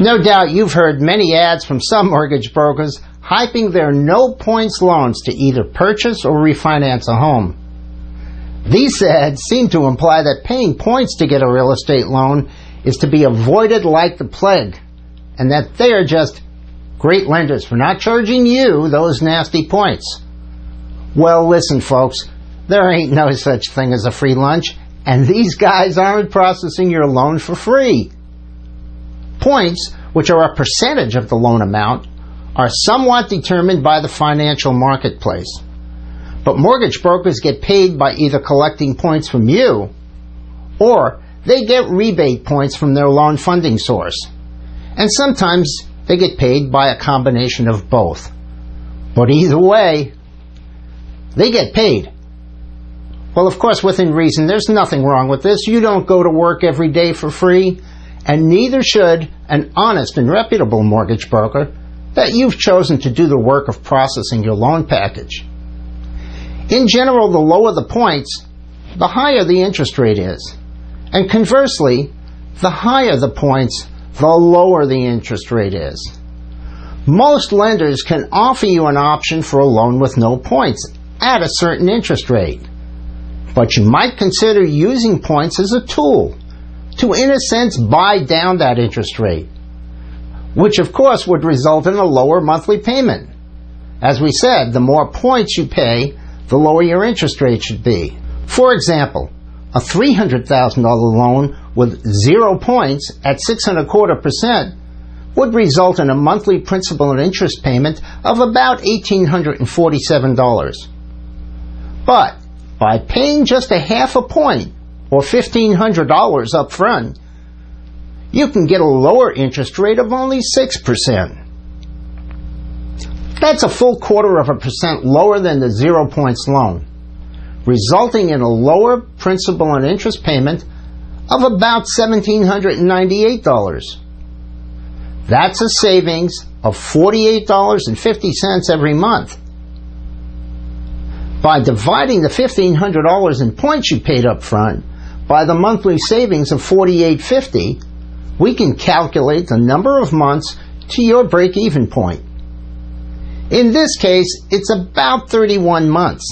No doubt you've heard many ads from some mortgage brokers hyping their no-points loans to either purchase or refinance a home. These ads seem to imply that paying points to get a real estate loan is to be avoided like the plague, and that they are just great lenders for not charging you those nasty points. Well, listen, folks, there ain't no such thing as a free lunch, and these guys aren't processing your loan for free. Points, which are a percentage of the loan amount, are somewhat determined by the financial marketplace. But mortgage brokers get paid by either collecting points from you, or they get rebate points from their loan funding source. And sometimes they get paid by a combination of both. But either way, they get paid. Well, of course, within reason, there's nothing wrong with this. You don't go to work every day for free, and neither should an honest and reputable mortgage broker that you've chosen to do the work of processing your loan package. In general, the lower the points, the higher the interest rate is. And conversely, the higher the points, the lower the interest rate is. Most lenders can offer you an option for a loan with no points at a certain interest rate. But you might consider using points as a tool to, in a sense, buy down that interest rate, which of course would result in a lower monthly payment. As we said, the more points you pay, the lower your interest rate should be. For example, a $300,000 loan with 0 points at 6.25% would result in a monthly principal and interest payment of about $1,847. But by paying just a half a point, or $1,500 up front, you can get a lower interest rate of only 6%. That's a full 1/4% lower than the 0 points loan, resulting in a lower principal and interest payment of about $1,798. That's a savings of $48.50 every month. By dividing the $1,500 in points you paid up front by the monthly savings of $48.50, we can calculate the number of months to your break-even point. In this case, it's about 31 months.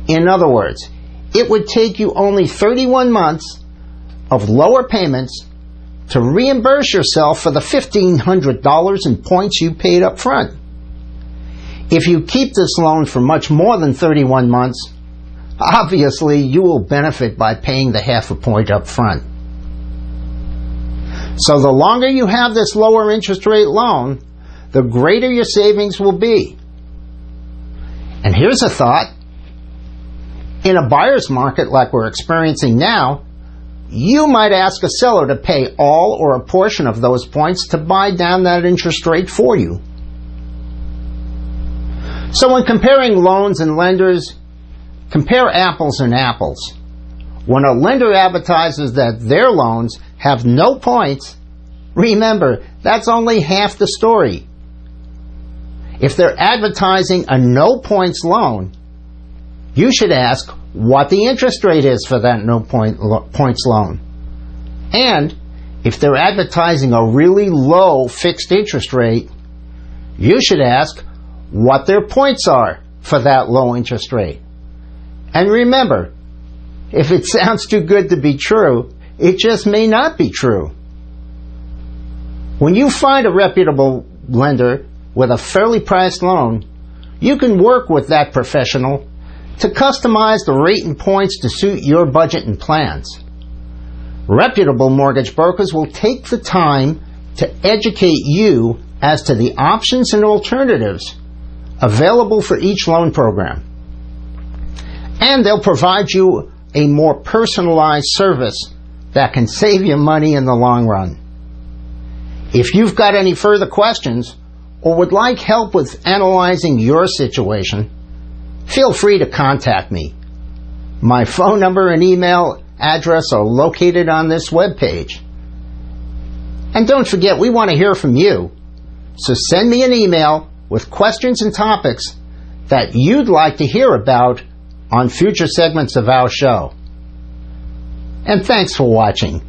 In other words, it would take you only 31 months of lower payments to reimburse yourself for the $1,500 in points you paid up front. If you keep this loan for much more than 31 months, obviously you will benefit by paying the half a point up front. So the longer you have this lower interest rate loan, the greater your savings will be. And here's a thought. In a buyer's market like we're experiencing now, you might ask a seller to pay all or a portion of those points to buy down that interest rate for you. So when comparing loans and lenders, compare apples and apples. When a lender advertises that their loans have no points, remember, that's only half the story. If they're advertising a no points loan, you should ask what the interest rate is for that no points loan. And if they're advertising a really low fixed interest rate, you should ask what their points are for that low interest rate. And remember, if it sounds too good to be true, it just may not be true. When you find a reputable lender with a fairly priced loan, you can work with that professional to customize the rate and points to suit your budget and plans. Reputable mortgage brokers will take the time to educate you as to the options and alternatives available for each loan program. And they'll provide you a more personalized service that can save you money in the long run. If you've got any further questions or would like help with analyzing your situation, feel free to contact me. My phone number and email address are located on this webpage. And don't forget, we want to hear from you. So send me an email with questions and topics that you'd like to hear about on future segments of our show. And thanks for watching.